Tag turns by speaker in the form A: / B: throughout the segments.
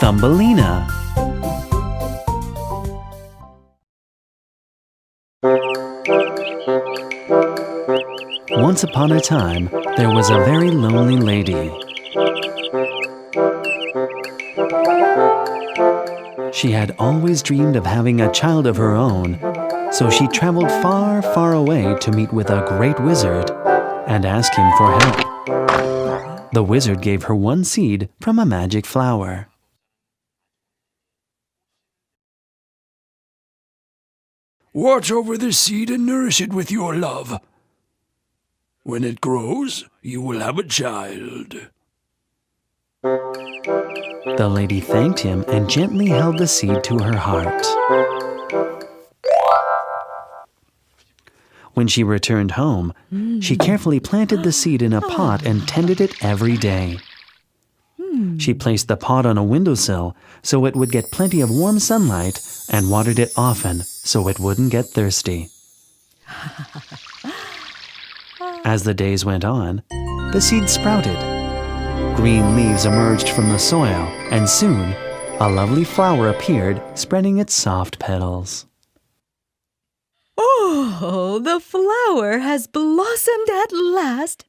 A: Thumbelina. Once upon a time, there was a very lonely lady. She had always dreamed of having a child of her own, so she traveled far, far away to meet with a great wizard and ask him for help. The wizard gave her one seed from a magic flower.
B: Watch over the seed and nourish it with your love. When it grows, you will have a child.
A: The lady thanked him and gently held the seed to her heart. When she returned home, she carefully planted the seed in a pot and tended it every day. She placed the pot on a windowsill so it would get plenty of warm sunlight and watered it often so it wouldn't get thirsty. As the days went on, the seed sprouted. Green leaves emerged from the soil, and soon a lovely flower appeared, spreading its soft petals.
C: Oh, the flower has blossomed at last.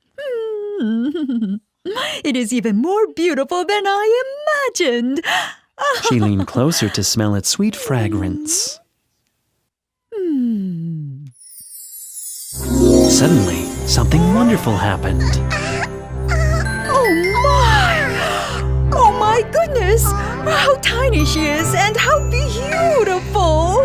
C: It is even more beautiful than I imagined.
A: She leaned closer to smell its sweet fragrance. Suddenly, something wonderful happened.
C: Oh my goodness! How tiny she is and how beautiful!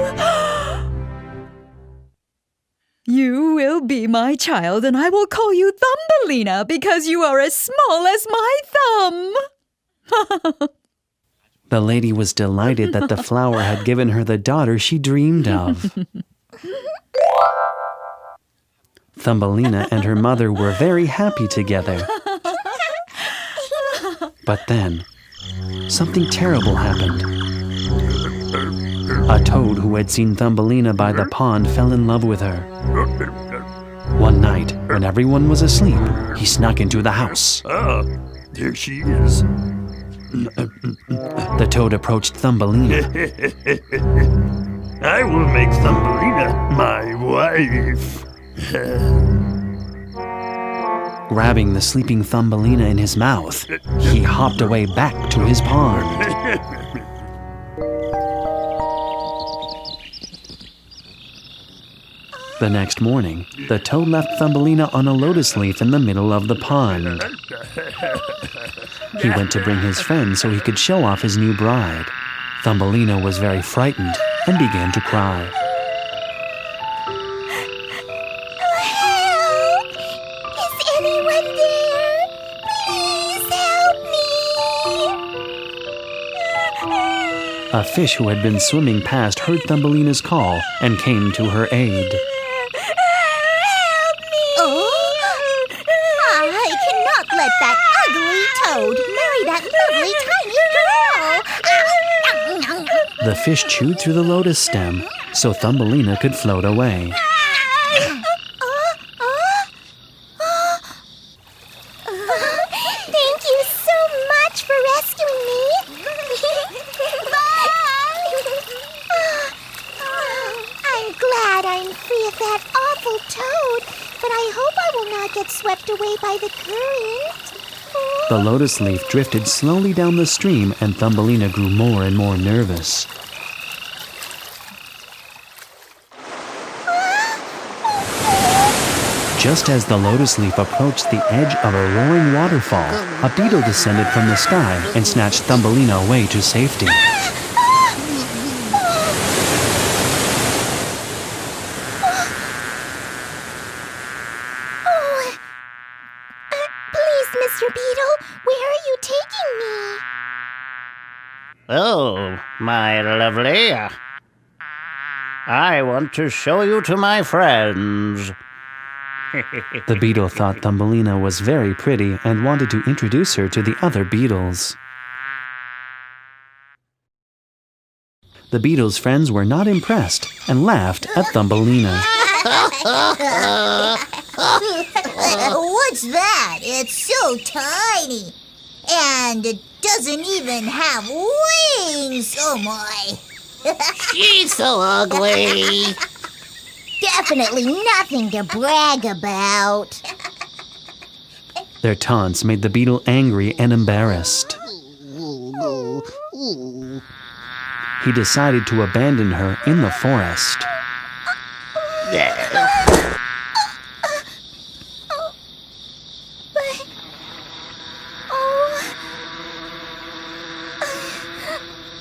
C: You will be my child and I will call you Thumbelina because you are as small as my thumb.
A: The lady was delighted that the flower had given her the daughter she dreamed of. Thumbelina and her mother were very happy together. But then, something terrible happened. A toad who had seen Thumbelina by the pond fell in love with her. One night, when everyone was asleep, he snuck into the house.
B: Ah, there she is.
A: The toad approached Thumbelina.
B: I will make Thumbelina my wife.
A: Grabbing the sleeping Thumbelina in his mouth, he hopped away back to his pond. The next morning, the toad left Thumbelina on a lotus leaf in the middle of the pond. He went to bring his friends so he could show off his new bride. Thumbelina was very frightened and began to cry.
D: Help! Is anyone there? Please help me!
A: A fish who had been swimming past heard Thumbelina's call and came to her aid.
D: Help me! Oh? I cannot let that ugly toad marry that lovely tiny girl!
A: The fish chewed through the lotus stem so Thumbelina could float away.
D: Thank you so much for rescuing me. Bye! I'm glad I'm free of that awful toad, but I hope I will not get swept away by the current.
A: The lotus leaf drifted slowly down the stream and Thumbelina grew more and more nervous. Just as the lotus leaf approached the edge of a roaring waterfall, a beetle descended from the sky and snatched Thumbelina away to safety.
D: Please, Mr. Beetle, where are you taking me?
E: Oh, my lovely. I want to show you to my friends.
A: The beetle thought Thumbelina was very pretty and wanted to introduce her to the other beetles. The beetle's friends were not impressed and laughed at Thumbelina.
D: What's that? It's so tiny.
F: And it doesn't even have wings, oh my.
E: She's so ugly.
D: Definitely nothing to brag about.
A: Their taunts made the beetle angry and embarrassed. He decided to abandon her in the forest.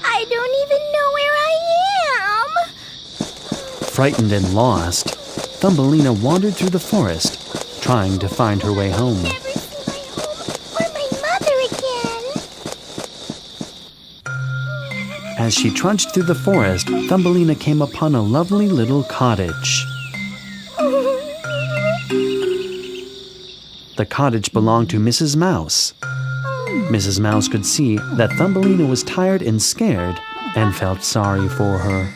D: I don't even know where I am.
A: Frightened and lost, Thumbelina wandered through the forest, trying to find her way home.
D: Never see my home or my mother again.
A: As she trudged through the forest, Thumbelina came upon a lovely little cottage. The cottage belonged to Mrs. Mouse. Mrs. Mouse could see that Thumbelina was tired and scared and felt sorry for her.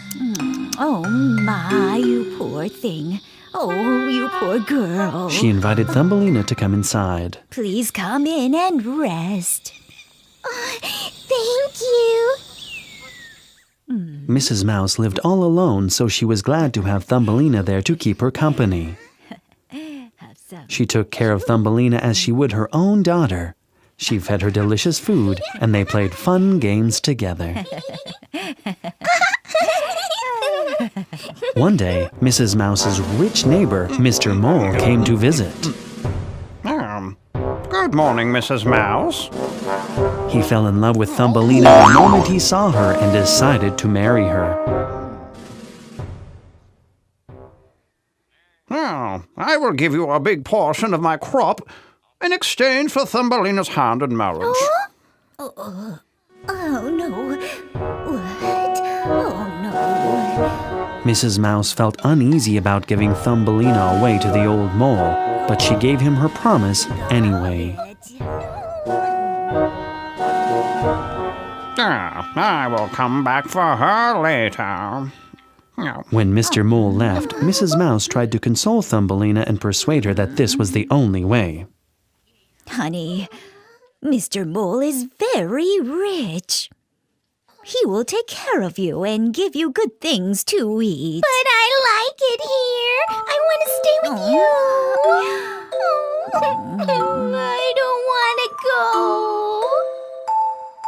C: Oh, my, you poor thing. Oh, you poor girl.
A: She invited Thumbelina to come inside.
C: Please come in and rest.
D: Thank you.
A: Mrs. Mouse lived all alone, so she was glad to have Thumbelina there to keep her company.
C: Have some.
A: She took care of Thumbelina as she would her own daughter. She fed her delicious food, and they played fun games together. One day, Mrs. Mouse's rich neighbor, Mr. Mole, came to visit.
E: Good morning, Mrs. Mouse.
A: He fell in love with Thumbelina the moment he saw her and decided to marry her.
E: Oh, I will give you a big portion of my crop in exchange for Thumbelina's hand in marriage.
C: Oh, no. What? Oh, no.
A: Mrs. Mouse felt uneasy about giving Thumbelina away to the old mole, but she gave him her promise anyway.
E: I will come back for her later.
A: When Mr. Mole left, Mrs. Mouse tried to console Thumbelina and persuade her that this was the only way.
C: Honey, Mr. Mole is very rich. He will take care of you and give you good things to eat.
D: But I like it here. I want to stay with you. I don't want to go.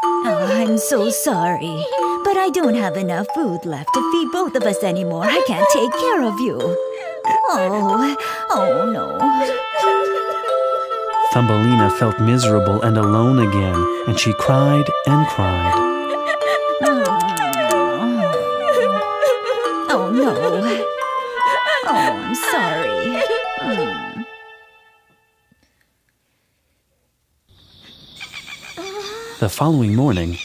C: Oh, I'm so sorry, but I don't have enough food left to feed both of us anymore. I can't take care of you. Oh no.
A: Thumbelina felt miserable and alone again, and she cried and cried.
C: Oh no. Oh, I'm sorry.
A: The following morning,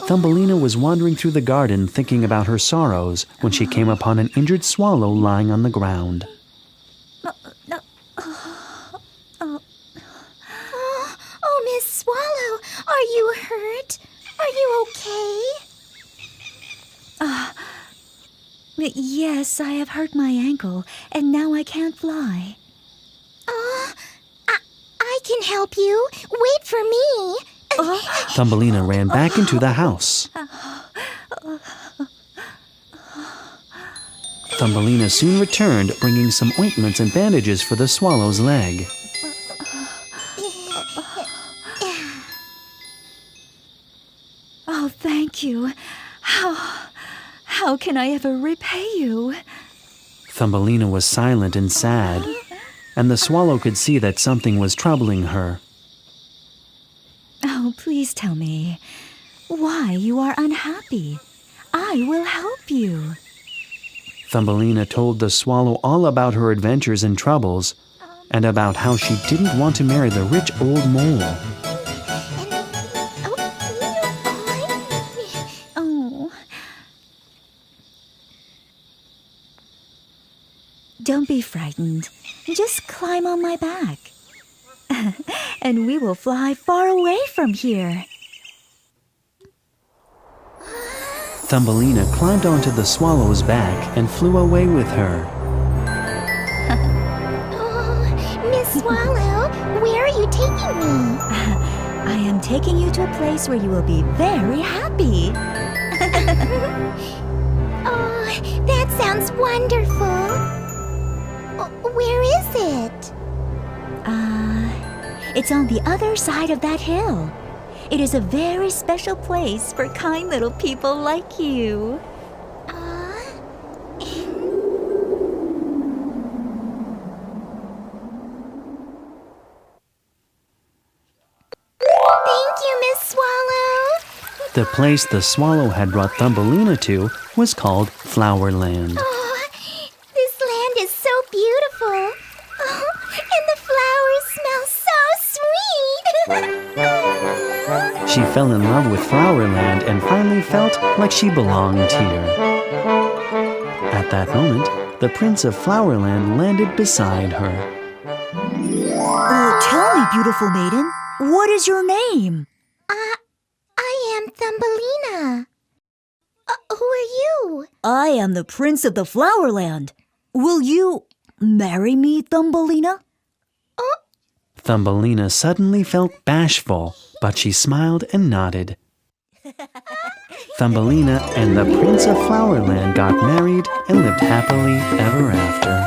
A: Thumbelina was wandering through the garden thinking about her sorrows when she came upon an injured swallow lying on the ground.
D: Oh, Miss Swallow, are you hurt? Are you okay?
C: Yes, I have hurt my ankle, and now I can't fly.
D: I can help you. Wait for me.
A: Thumbelina ran back into the house. Thumbelina soon returned, bringing some ointments and bandages for the swallow's leg.
C: Oh, thank you. How can I ever repay you?
A: Thumbelina was silent and sad, and the swallow could see that something was troubling her.
C: Oh, please tell me why you are unhappy. I will help you.
A: Thumbelina told the swallow all about her adventures and troubles, and about how she didn't want to marry the rich old mole.
C: Oh. Don't be frightened. Just climb on my back. And we will fly far away from here.
A: Thumbelina climbed onto the swallow's back and flew away with her.
D: Oh, Miss Swallow, where are you taking me?
C: I am taking you to a place where you will be very happy.
D: Oh, that sounds wonderful. Where is it?
C: It's on the other side of that hill. It is a very special place for kind little people like you.
D: Thank you, Miss Swallow.
A: The place the swallow had brought Thumbelina to was called Flowerland.
D: Oh, this land is so beautiful. Oh, and the flowers smell so sweet.
A: She fell in love with Flowerland and finally felt like she belonged here. At that moment, the Prince of Flowerland landed beside her.
C: Tell me, beautiful maiden, what is your name?
D: I am Thumbelina. Who are you?
C: I am the Prince of the Flowerland. Will you marry me, Thumbelina?
A: Thumbelina suddenly felt bashful, but she smiled and nodded. Thumbelina and the Prince of Flowerland got married and lived happily ever after.